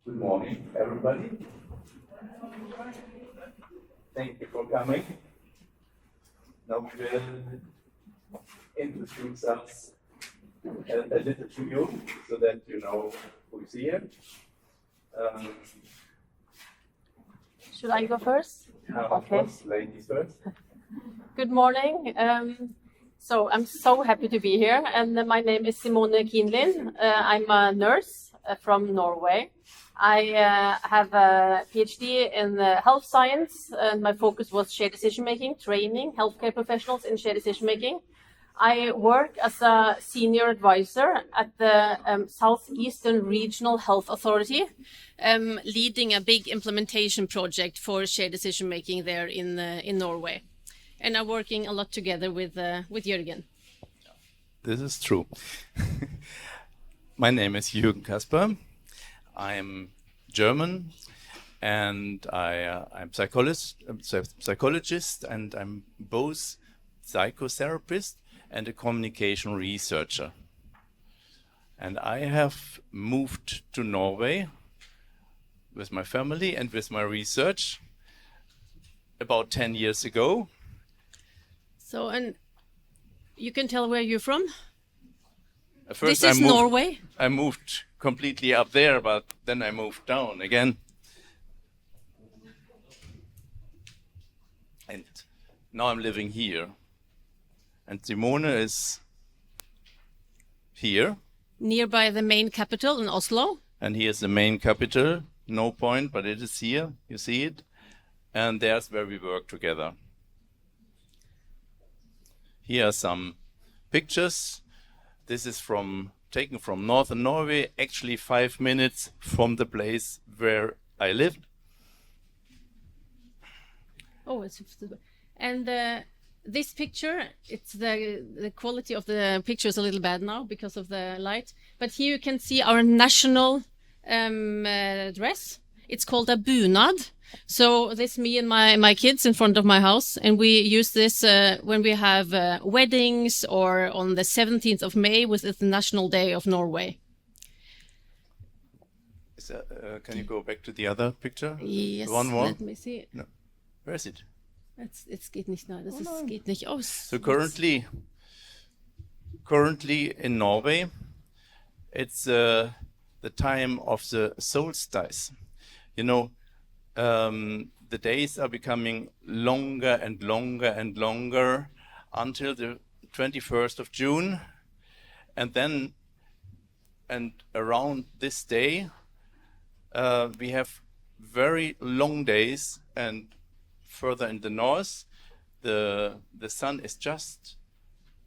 Good morning, everybody. Thank you for coming. Now we will introduce us a little to you so that you know who's here. Should I go first? Of course, ladies first. Good morning. So I'm so happy to be here, and my name is Simone Kienlin. I'm a nurse from Norway. I have a PhD in health science, and my focus was shared decision making, training healthcare professionals in shared decision making. I work as a senior advisor at the Southeastern Regional Health Authority, leading a big implementation project for shared decision making there in Norway. And I'm working a lot together with Jürgen. This is true. My name is Jürgen Kasper. I'm German, and I'm psychologist, and I'm both psychotherapist and a communication researcher. And I have moved to Norway with my family and with my research about 10 years ago. So, and you can tell where you're from? First, this is Norway? I moved completely up there, but then I moved down again. And now I'm living here. And Simone is here. Nearby the main capital in Oslo. And here's the main capital, no point, but it is here, you see it. And there's where we work together. Here are some pictures. This is taken from northern Norway, actually 5 minutes from the place where I lived. Oh, and this picture, it's the quality of the picture is a little bad now because of the light. But here you can see our national dress. It's called a bunad. So this me and my kids in front of my house, and we use this when we have weddings or on the 17th of May, which is the National Day of Norway. Can you go back to the other picture? Yes, one more? Let me see. No. Where is it? It's geht nicht, nein, das geht nicht aus. So currently in Norway, it's the time of the solstice. You know, the days are becoming longer and longer and longer until the 21st of June. And around this day, we have very long days, and further in the north, the sun is just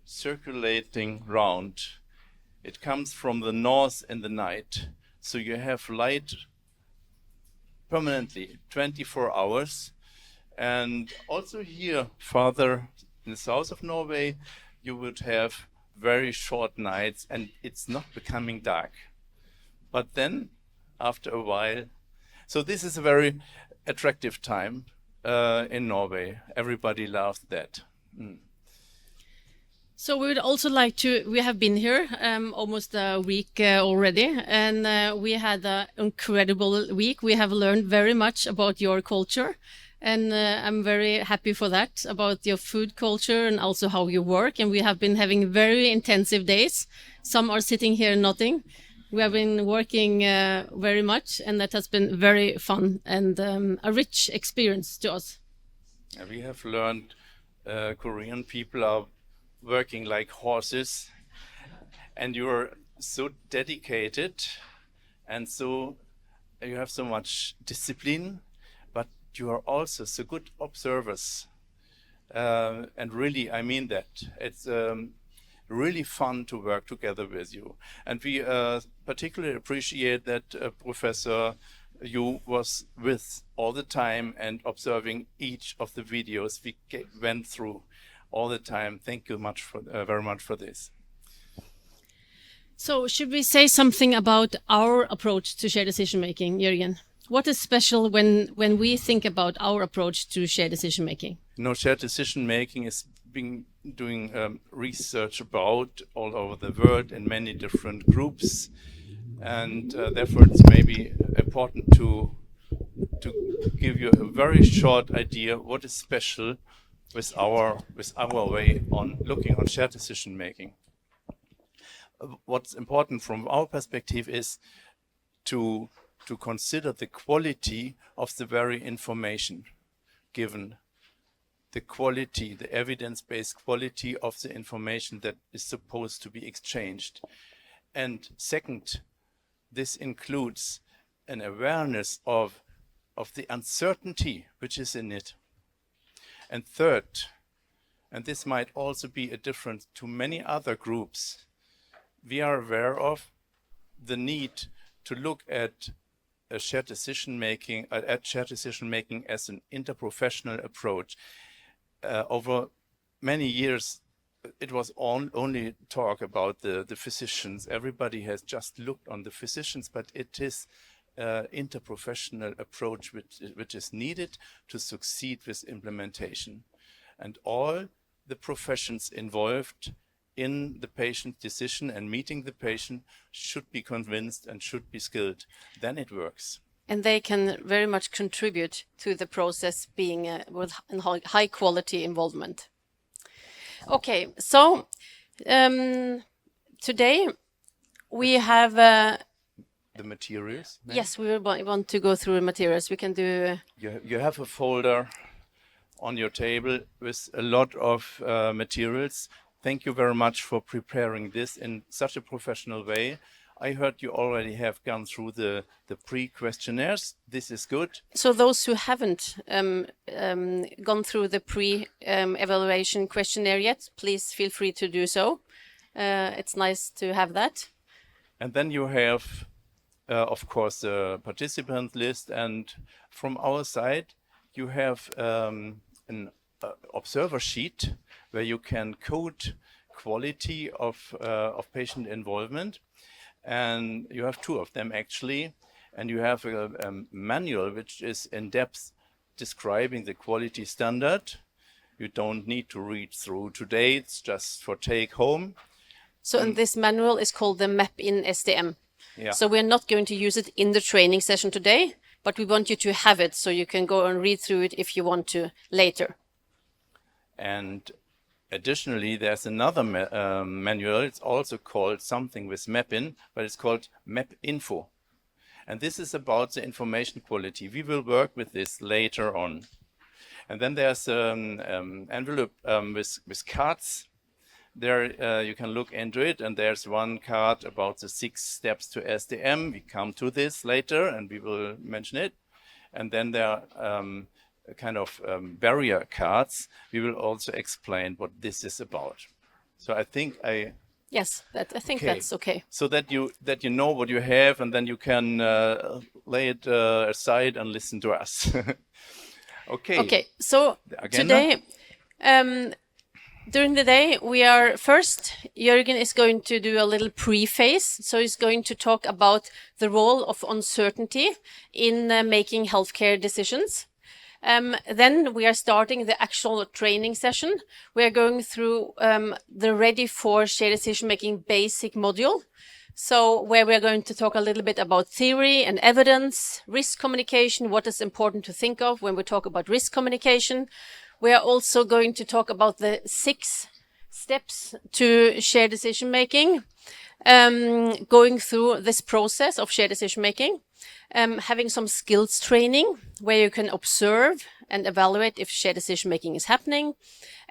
circulating round. It comes from the north in the night, so you have light permanently 24 hours. And also here farther in the south of Norway, you would have very short nights, and it's not becoming dark. But then after a while, so this is a very attractive time in Norway. Everybody loves that. So we would also like to, we have been here almost a week already, and we had an incredible week. We have learned very much about your culture, and I'm very happy for that, about your food culture and also how you work. And we have been having very intensive days. Some are sitting here nodding. We have been working very much, and that has been very fun and a rich experience to us. We have learned Korean people are working like horses, and you're so dedicated, and so you have so much discipline, but you are also so good observers, and really, I mean that. It's really fun to work together with you, and we particularly appreciate that Professor you was with all the time and observing each of the videos we went through all the time. Thank you very much for this. So should we say something about our approach to shared decision making, Jürgen? What is special when we think about our approach to shared decision making? Shared decision making is being doing research about all over the world in many different groups, and therefore it's maybe a important to give you a very short idea what is special with our way on looking on shared decision making. What's important from our perspective is to consider the quality of the very information given, the quality, the evidence-based quality of the information that is supposed to be exchanged. And second, this includes an awareness of the uncertainty which is in it. And third, and this might also be a difference to many other groups, we are aware of the need to look at shared decision making as an interprofessional approach. Over many years, it was only talk about the physicians. Everybody has just looked on the physicians, but it is interprofessional approach which is needed to succeed with implementation. And all the professions involved in the patient decision and meeting the patient should be convinced and should be skilled. Then it works. And they can very much contribute to the process being with high quality involvement. Okay, so today we have the materials. Yes, we want to go through materials. We can do. You have a folder on your table with a lot of materials. Thank you very much for preparing this in such a professional way. I heard you already have gone through the pre-questionnaires. This is good. So those who haven't gone through the pre-evaluation questionnaire yet, please feel free to do so. It's nice to have that. And then you have, of course, the participant list. And from our side, you have an observer sheet where you can code quality of patient involvement. And you have two of them actually, and you have a manual which is in depth describing the quality standard. You don't need to read through today, it's just for take home. So and this manual is called the Map in SDM. Yeah. So we're not going to use it in the training session today, but we want you to have it so you can go and read through it if you want to later. And additionally, there's another manual. It's also called something with map in, but it's called map info. And this is about the information quality. We will work with this later on. And then there's an envelope with cards. There you can look into it, and there's one card about the 6 steps to SDM. We come to this later, and we will mention it. And then there are kind of barrier cards. We will also explain what this is about. So I think Yes, I think that's okay. So that you know what you have, and then you can lay it aside and listen to us. Okay. Okay. So today, during the day, we are first. Jürgen is going to do a little pre-phase. So he's going to talk about the role of uncertainty in making healthcare decisions. Then we are starting the actual training session. We are going through the Ready for Shared Decision Making basic module. So where we are going to talk a little bit about theory and evidence, risk communication, what is important to think of when we talk about risk communication. We are also going to talk about the 6 steps to shared decision making, going through this process of shared decision making. Having some skills training where you can observe and evaluate if shared decision making is happening.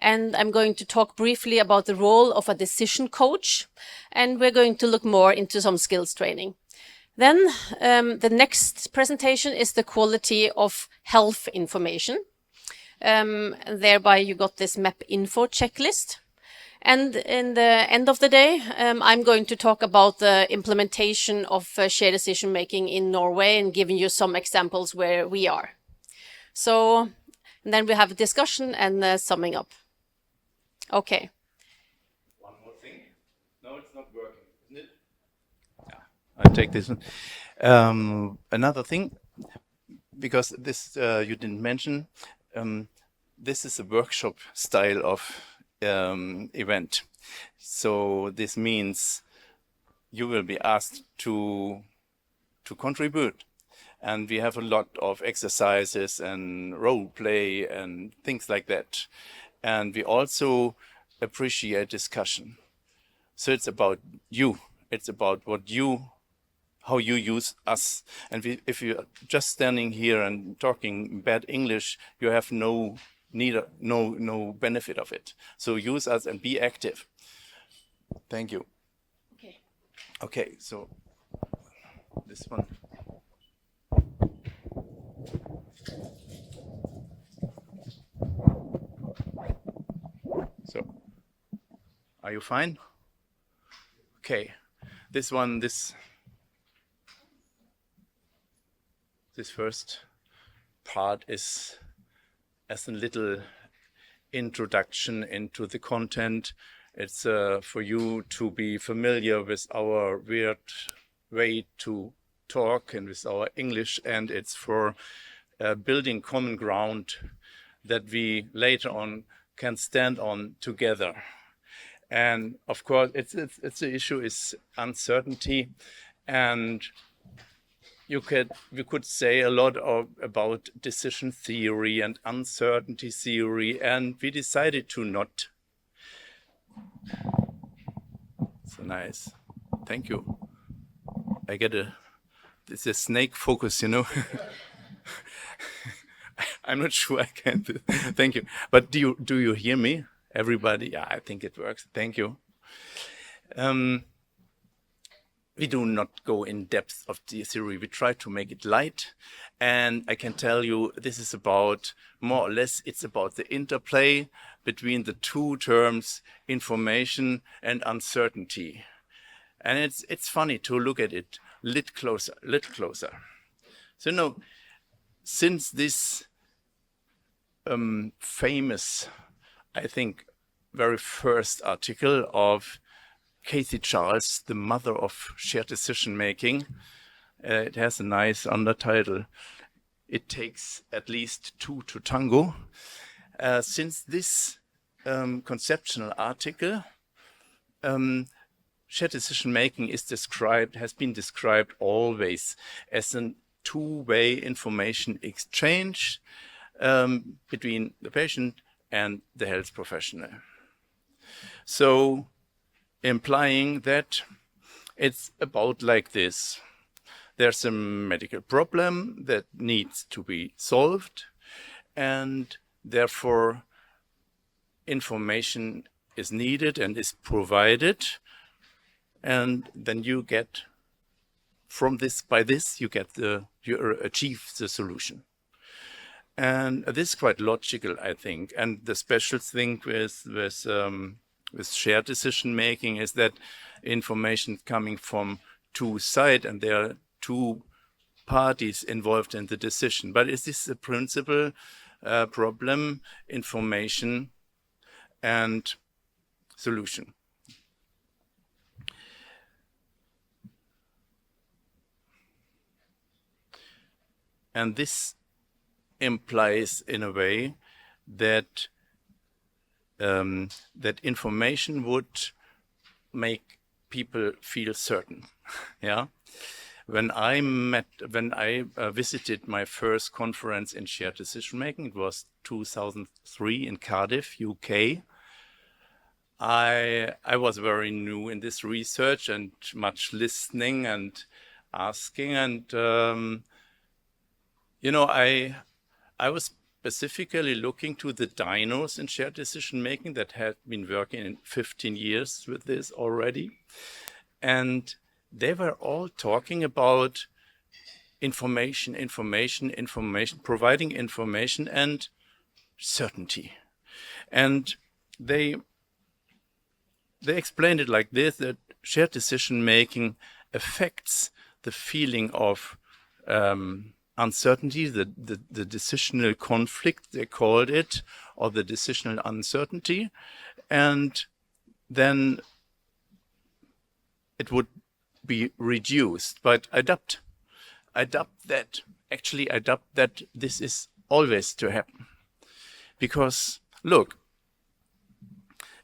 And I'm going to talk briefly about the role of a decision coach. And we're going to look more into some skills training. Then the next presentation is the quality of health information. Thereby you got this map info checklist. And in the end of the day, I'm going to talk about the implementation of shared decision making in Norway and giving you some examples where we are. So and then we have a discussion and summing up. Okay. One more thing. No, it's not working, isn't it? Yeah, I take this one. Another thing, because this you didn't mention, this is a workshop style of event. So this means you will be asked to contribute. And we have a lot of exercises and role play and things like that. And we also appreciate discussion. So it's about you. It's about how you use us. And if you're just standing here and talking bad English, you have no benefit of it. So use us and be active. Thank you. Okay, so this one. So, are you fine? Okay, this first part is as a little introduction into the content. It's for you to be familiar with our weird way to talk and with our English, and it's for building common ground that we later on can stand on together. And of course, it's the issue is uncertainty, and we could say a lot about decision theory and uncertainty theory, and we decided to not. So nice, thank you. I get it's a snake focus, you know. I'm not sure I can. Thank you. But do you hear me, everybody? Yeah, I think it works. Thank you. We do not go in depth of the theory. We try to make it light, and I can tell you this is about more or less. It's about the interplay between the two terms, information and uncertainty, and it's funny to look at it a little closer. So no, since this famous, I think, very first article of Kathy Charles, the mother of shared decision making, it has a nice undertitle. It takes at least two to tango. Since this conceptual article, shared decision making has been described always as a two-way information exchange between the patient and the health professional. So, implying that it's about like this. There's a medical problem that needs to be solved, and therefore information is needed and is provided, and then you get you achieve the solution. And this is quite logical, I think. And the special thing with shared decision making is that information coming from two sides, and there are two parties involved in the decision. But is this a principal problem, information and solution? And this implies, in a way, that that information would make people feel certain. Yeah. When I visited my first conference in shared decision making, it was 2003 in Cardiff, UK. I was very new in this research and much listening and asking, and I was specifically looking to the dinos in shared decision making that had been working in 15 years with this already. And they were all talking about information, providing information and certainty. And they explained it like this, that shared decision making affects the feeling of uncertainty, the decisional conflict, they called it, or the decisional uncertainty, and then it would be reduced. But adapt that this is always to happen. Because look,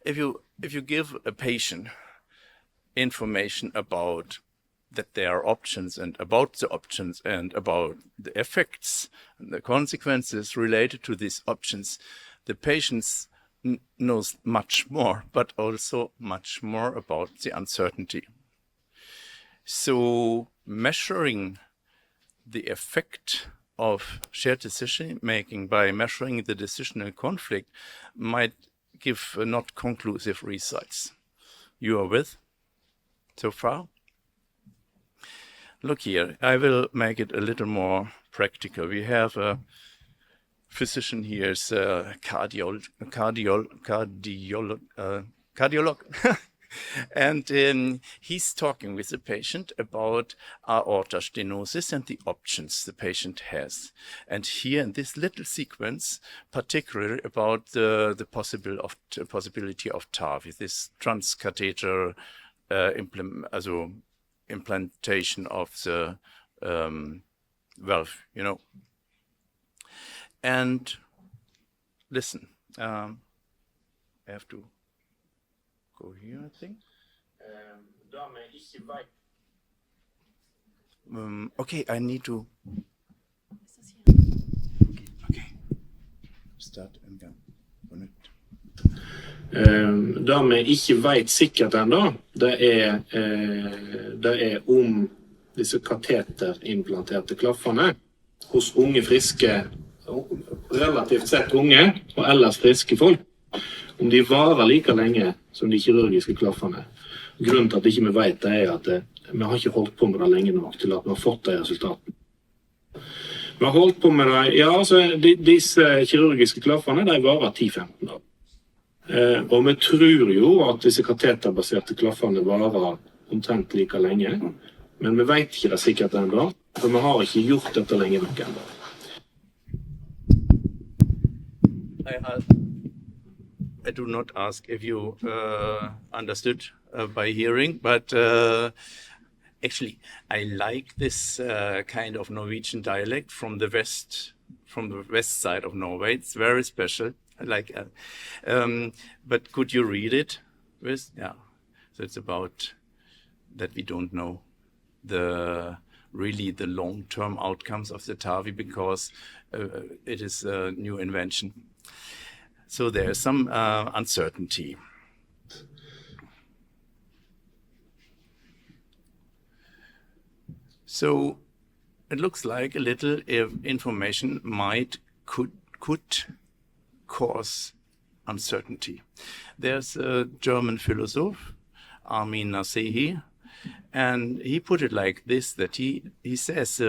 if you give a patient information about that there are options, and about the options, and about the effects and the consequences related to these options, the patient knows much more, but also much more about the uncertainty. So measuring the effect of shared decision making by measuring the decisional conflict might give not conclusive results. You are with so far? Look here, I will make it a little more practical. We have a physician here, is a cardiolog, and he's talking with the patient about aorta stenosis and the options the patient has. And here in this little sequence, particularly about the possibility of TAVI, this transcatheter implantation of the valve, you know. And listen, I have to go here, I think. Okay, I need to. Okay. Start again. Connect. Det vi ikke vet sikkert ennå, det er om disse kateterimplanterte klaffene hos unge, friske, relativt sett unge og ellers friske folk, om de varer like lenge som de kirurgiske klaffene. Grunnen til at ikke vi vet det er at vi har ikke holdt på med det lenge nok til at vi har fått de resultatene. Vi har holdt på med det, ja, altså disse kirurgiske klaffene, de varer 10-15 år. Og vi tror jo at disse kateterbaserte klaffene varer omtrent like lenge, men vi vet ikke det sikkert ennå, for vi har ikke gjort dette lenge nok ennå. I do not ask if you understood by hearing, but actually I like this kind of Norwegian dialect from the west side of Norway. It's very special. I like it. But could you read it? Yeah. So it's about that we don't know really the long-term outcomes of the TAVI because it is a new invention. So there's some uncertainty. So it looks like a little information could cause uncertainty. There's a German philosopher, Armin Nasehi, and he put it like this, that he says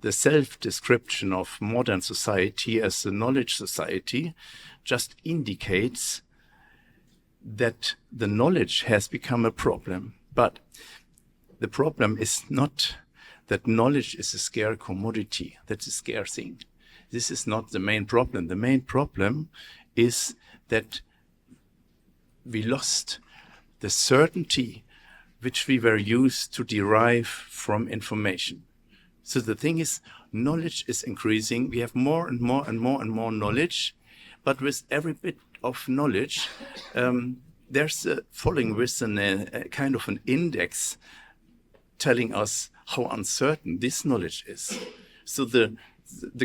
the self-description of modern society as a knowledge society just indicates that the knowledge has become a problem. But the problem is not that knowledge is a scarce commodity, that's a scarce thing. This is not the main problem. The main problem is that we lost the certainty which we were used to derive from information. So the thing is, knowledge is increasing. We have more and more and more and more knowledge, but with every bit of knowledge, there's following with a kind of an index telling us how uncertain this knowledge is. So the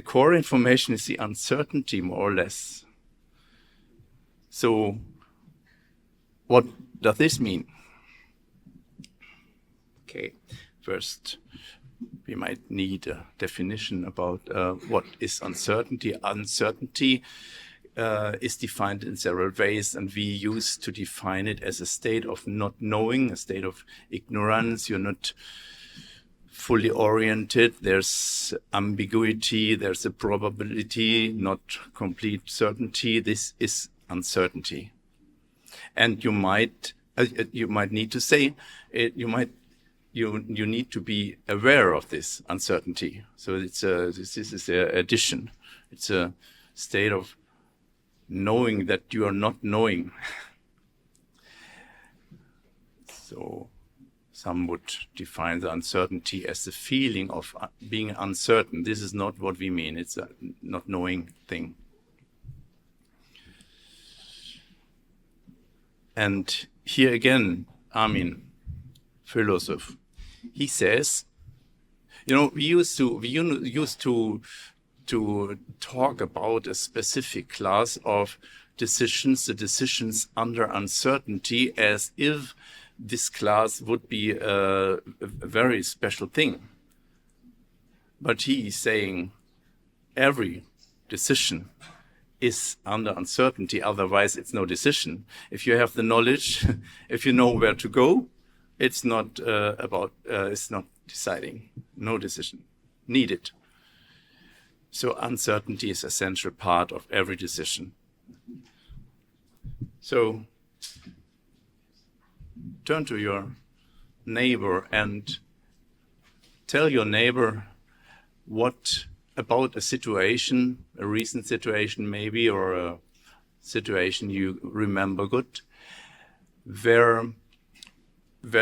core information is the uncertainty, more or less. So what does this mean? Okay, first we might need a definition about what is uncertainty. Uncertainty is defined in several ways, and we used to define it as a state of not knowing, a state of ignorance. You're not fully oriented. There's ambiguity. There's a probability, not complete certainty. This is uncertainty, and you might need to say it. You need to be aware of this uncertainty. So this is an addition. It's a state of knowing that you are not knowing. So some would define the uncertainty as the feeling of being uncertain. This is not what we mean. It's a not knowing thing. And here again, Armin, philosopher. He says, we used to talk about a specific class of decisions, the decisions under uncertainty, as if this class would be a very special thing. But he is saying every decision is under uncertainty, otherwise it's no decision. If you have the knowledge, if you know where to go, it's not it's not deciding. No decision needed. So uncertainty is an essential part of every decision. So turn to your neighbor and tell your neighbor what about a situation, a recent situation maybe, or a situation you remember good, where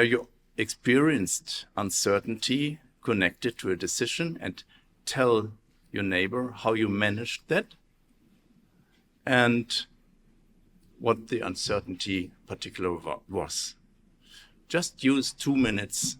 you experienced uncertainty connected to a decision, and tell your neighbor how you managed that and what the uncertainty particular was. Just use 2 minutes.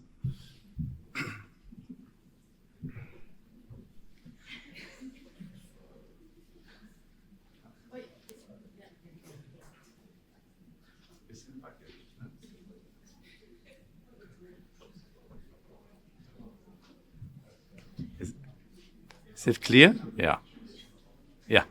Is it clear? Yeah. Yeah.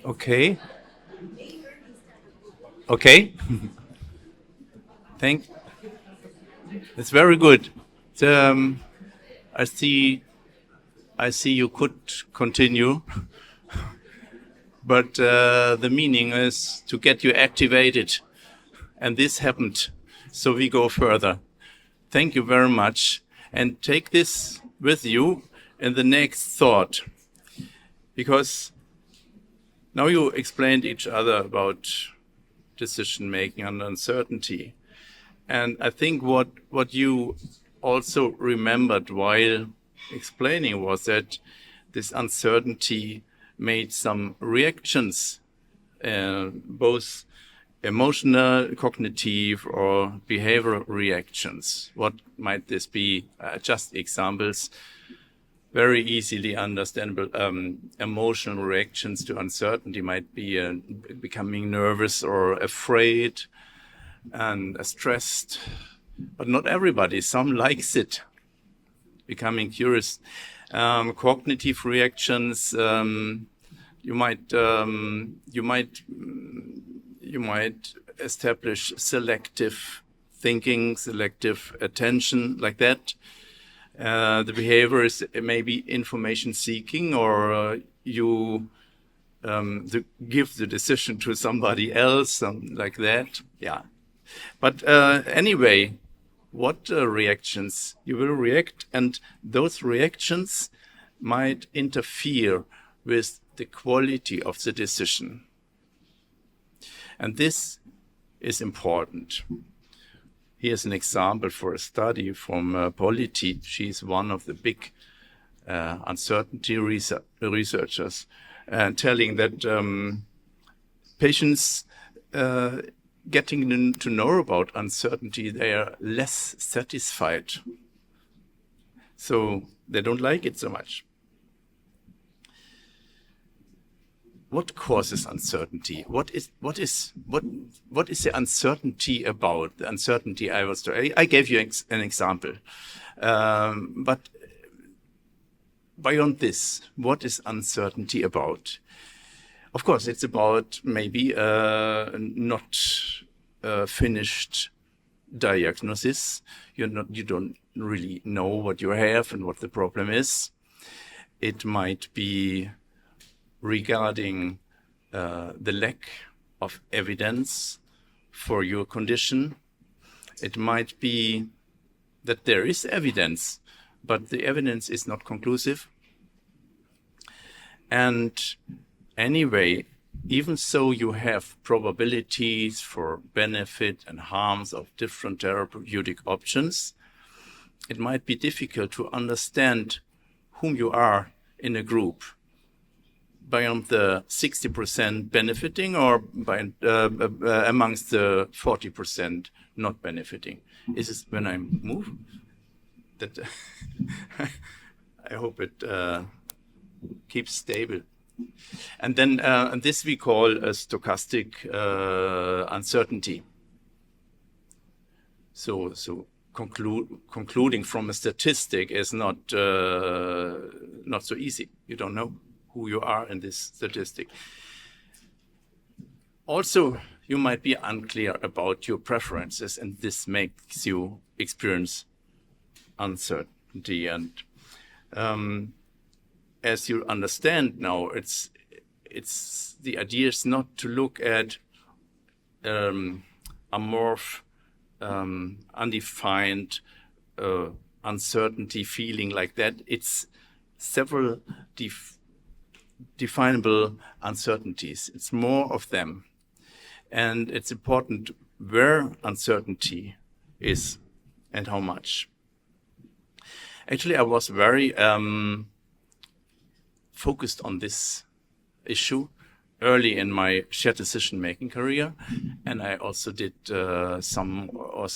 Okay. Okay. It's very good. I see you could continue, but the meaning is to get you activated, and this happened. So we go further. Thank you very much, and take this with you in the next thought, because now you explained each other about decision making and uncertainty. And I think what you also remembered while explaining was that this uncertainty made some reactions, both emotional, cognitive, or behavioral reactions. What might this be? Just examples. Very easily understandable emotional reactions to uncertainty might be becoming nervous or afraid and stressed, but not everybody. Some likes it, becoming curious. Cognitive reactions, you might establish selective thinking, selective attention, like that. The behavior is maybe information seeking, or you give the decision to somebody else, like that. Yeah. But anyway, what reactions you will react, and those reactions might interfere with the quality of the decision. And this is important. Here's an example for a study from Polity. She's one of the big uncertainty researchers, telling that patients getting to know about uncertainty, they are less satisfied. So they don't like it so much. What causes uncertainty? What is the uncertainty about? The uncertainty I gave you an example, but beyond this, what is uncertainty about? Of course, it's about maybe not finished diagnosis. You don't really know what you have and what the problem is. It might be regarding the lack of evidence for your condition. It might be that there is evidence, but the evidence is not conclusive. And anyway, even so you have probabilities for benefit and harms of different therapeutic options, it might be difficult to understand whom you are in a group. Beyond the 60% benefiting, or by amongst the 40% not benefiting. Is this when I move? That I hope it keeps stable. And then and this we call a stochastic uncertainty. So concluding from a statistic is not so easy. You don't know who you are in this statistic. Also, you might be unclear about your preferences, and this makes you experience uncertainty. And as you understand now, it's the idea is not to look at amorph, undefined uncertainty feeling like that. It's several definable uncertainties. It's more of them. And it's important where uncertainty is and how much. Actually, I was very focused on this issue early in my shared decision-making career. And I also did some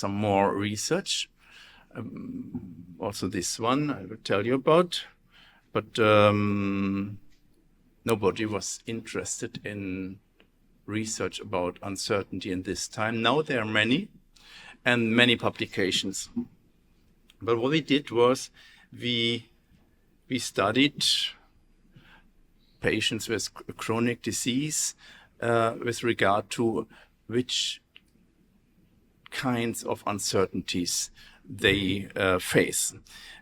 more research. Also this one I will tell you about. But nobody was interested in research about uncertainty in this time. Now there are many, and many publications. But what we did was we studied patients with chronic disease with regard to which kinds of uncertainties they face.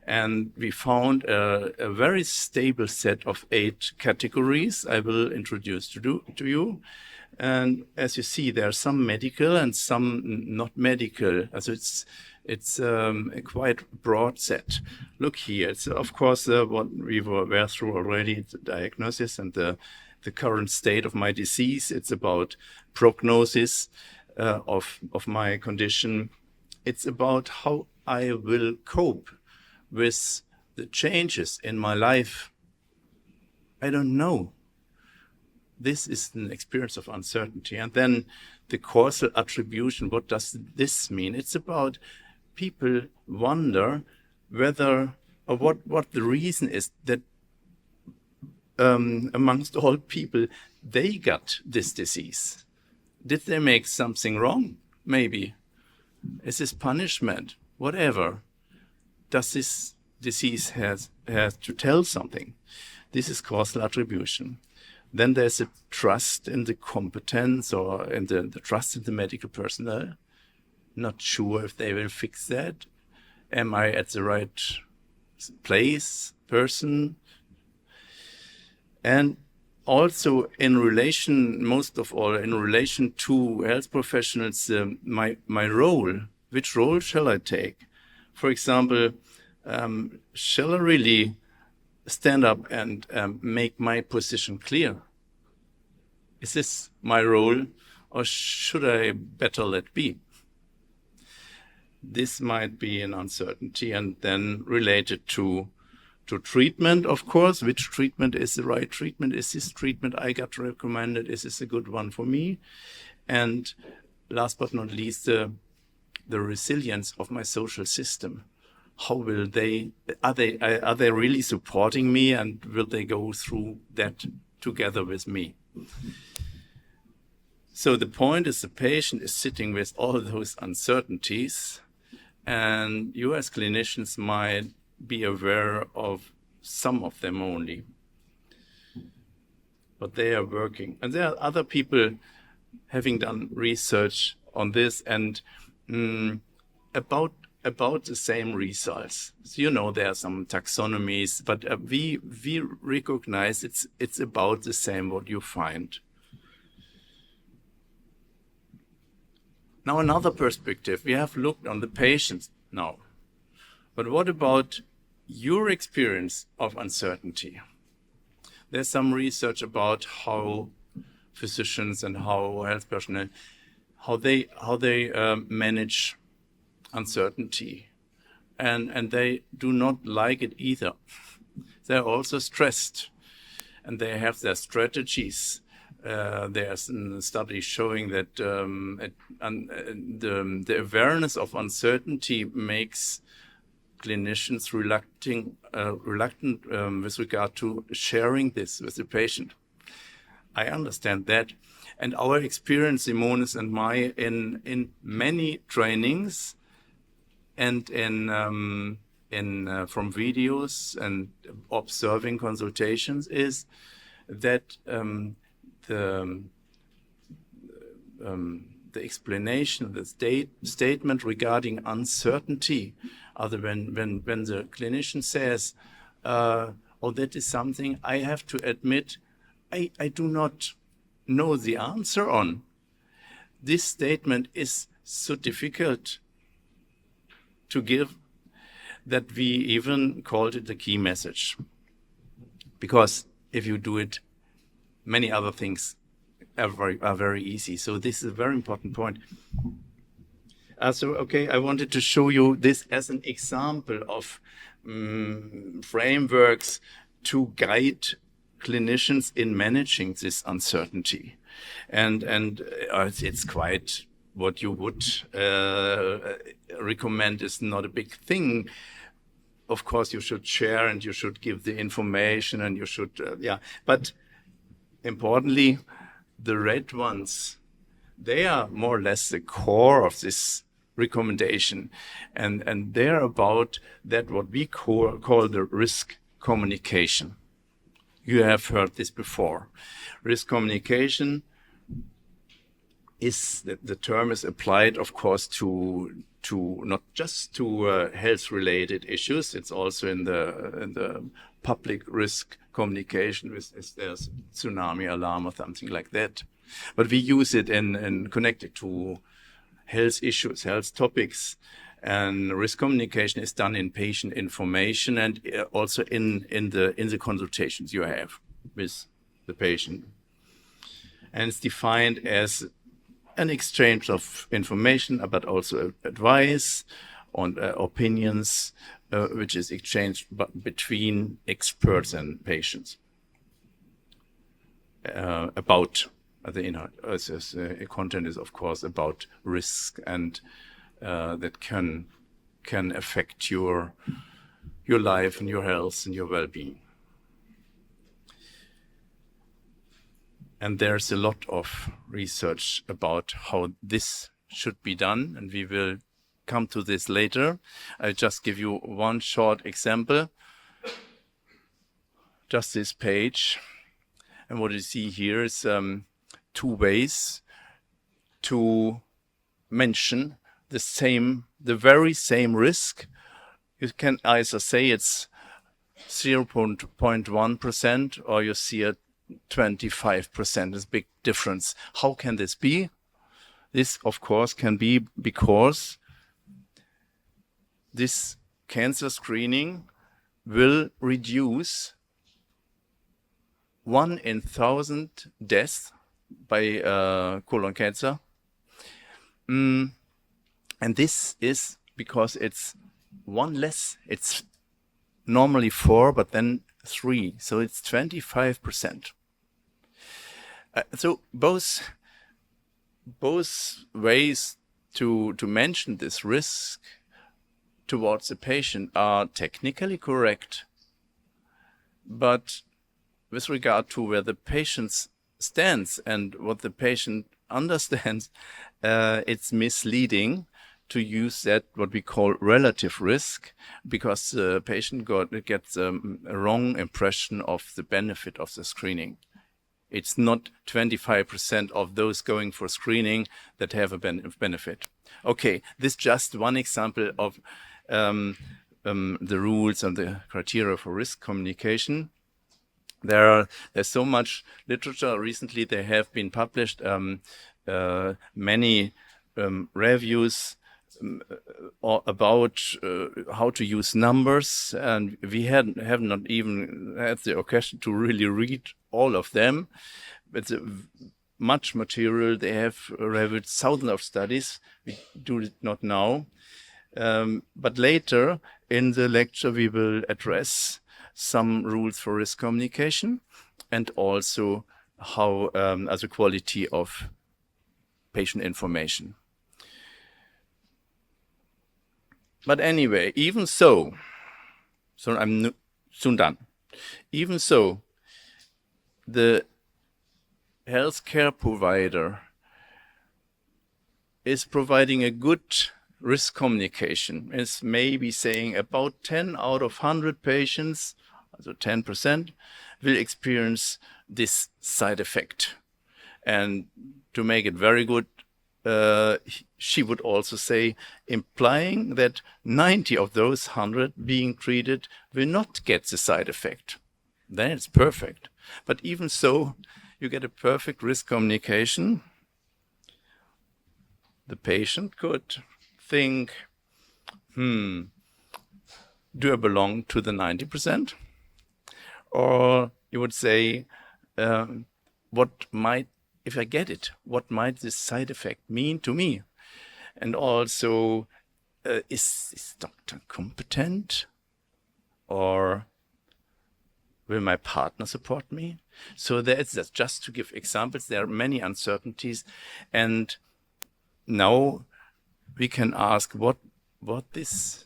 And we found a very stable set of 8 categories I will introduce to you. And as you see, there are some medical and some not medical. So it's a quite broad set. Look here. It's of course what we were through already, the diagnosis and the current state of my disease. It's about prognosis of my condition. It's about how I will cope with the changes in my life. I don't know. This is an experience of uncertainty. And then the causal attribution, what does this mean? It's about people wonder whether, or what the reason is that amongst all people, they got this disease. Did they make something wrong? Maybe. Is this punishment? Whatever. Does this disease has to tell something? This is causal attribution. Then there's a trust in the competence or in the trust in the medical personnel. Not sure if they will fix that. Am I at the right place, person? And also in relation, most of all, in relation to health professionals, my role, which role shall I take? For example, shall I really stand up and make my position clear? Is this my role, or should I better let be? This might be an uncertainty, and then related to treatment, of course. Which treatment is the right treatment? Is this treatment I got recommended? Is this a good one for me? And last but not least, the resilience of my social system. How will are they really supporting me, and will they go through that together with me? So the point is, the patient is sitting with all those uncertainties, and you as clinicians might be aware of some of them only. But they are working. And there are other people having done research on this, and about the same results. So, you know, there are some taxonomies, but we recognize it's about the same what you find. Now another perspective. We have looked on the patients now. But what about your experience of uncertainty? There's some research about how physicians and how health personnel, how they manage uncertainty, and they do not like it either. They're also stressed, and they have their strategies. There's a study showing that the awareness of uncertainty makes clinicians reluctant with regard to sharing this with the patient. I understand that. And our experience, Simone's and my, in many trainings and from videos and observing consultations, is that the explanation, the statement regarding uncertainty, other when the clinician says, "Oh, that is something I have to admit, I do not know the answer on." This statement is so difficult to give that we even called it the key message. Because if you do it, many other things are very easy. So this is a very important point. I wanted to show you this as an example of frameworks to guide clinicians in managing this uncertainty. And it's quite what you would recommend is not a big thing. Of course, you should share and you should give the information and you should, But importantly, the red ones, they are more or less the core of this recommendation. And they're about that what we call the risk communication. You have heard this before. Risk communication is, the term is applied, of course, to not just to health-related issues. It's also in the public risk communication, if there's tsunami alarm or something like that. But we use it in connected to health issues, health topics. And risk communication is done in patient information and also in the consultations you have with the patient. And it's defined as an exchange of information, but also advice on opinions, which is exchanged between experts and patients about the content is, of course, about risk and that can affect your life and your health and your well-being. And there's a lot of research about how this should be done, and we will come to this later. I'll just give you one short example. Just this page. And what you see here is 2 ways to mention the very same risk. You can either say it's 0.1% or you see a 25%. There's a big difference. How can this be? This, of course, can be because this cancer screening will reduce 1 in 1,000 deaths by colon cancer. And this is because it's 1 less. It's normally 4, but then 3. So it's 25%. So both ways to mention this risk towards the patient are technically correct, but with regard to where the patient stands and what the patient understands, it's misleading to use that what we call relative risk, because the patient gets a wrong impression of the benefit of the screening. It's not 25% of those going for screening that have a benefit. Okay, this is just one example of the rules and the criteria for risk communication. There's so much literature. Recently, there have been published many reviews about how to use numbers, and we have not even had the occasion to really read all of them. It's much material. They have reviewed thousands of studies. We do it not now. But later in the lecture, we will address some rules for risk communication and also how as a quality of patient information. But anyway, even so I'm soon done. Even so, the healthcare provider is providing a good risk communication. It's maybe saying about 10 out of 100 patients, so 10%, will experience this side effect. And to make it very good, she would also say, implying that 90 of those 100 being treated will not get the side effect. Then it's perfect. But even so, you get a perfect risk communication. The patient could think, do I belong to the 90%? Or you would say, if I get it, what might this side effect mean to me? And also, is this doctor competent? Or will my partner support me? So that's just to give examples. There are many uncertainties. And now we can ask what this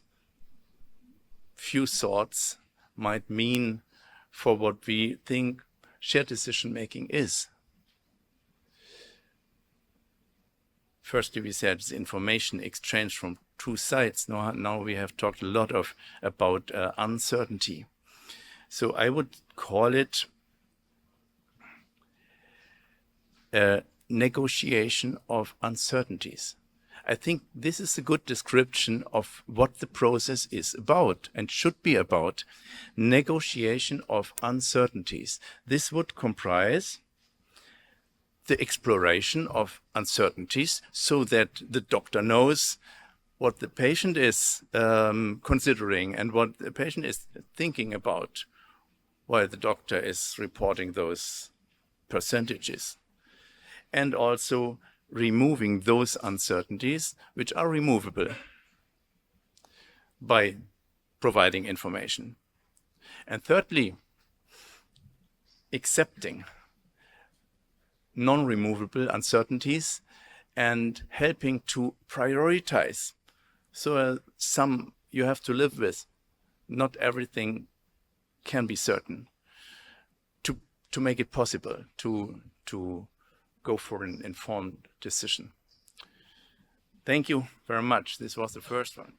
few thoughts might mean for what we think shared decision making is. Firstly, we said it's information exchange from 2 sides. Now we have talked a lot about uncertainty. So I would call it a negotiation of uncertainties. I think this is a good description of what the process is about and should be about. Negotiation of uncertainties. This would comprise the exploration of uncertainties so that the doctor knows what the patient is considering and what the patient is thinking about while the doctor is reporting those percentages. And also removing those uncertainties which are removable by providing information. And thirdly, accepting non-removable uncertainties and helping to prioritize. So some you have to live with. Not everything can be certain. To make it possible to go for an informed decision. Thank you very much. This was the first one.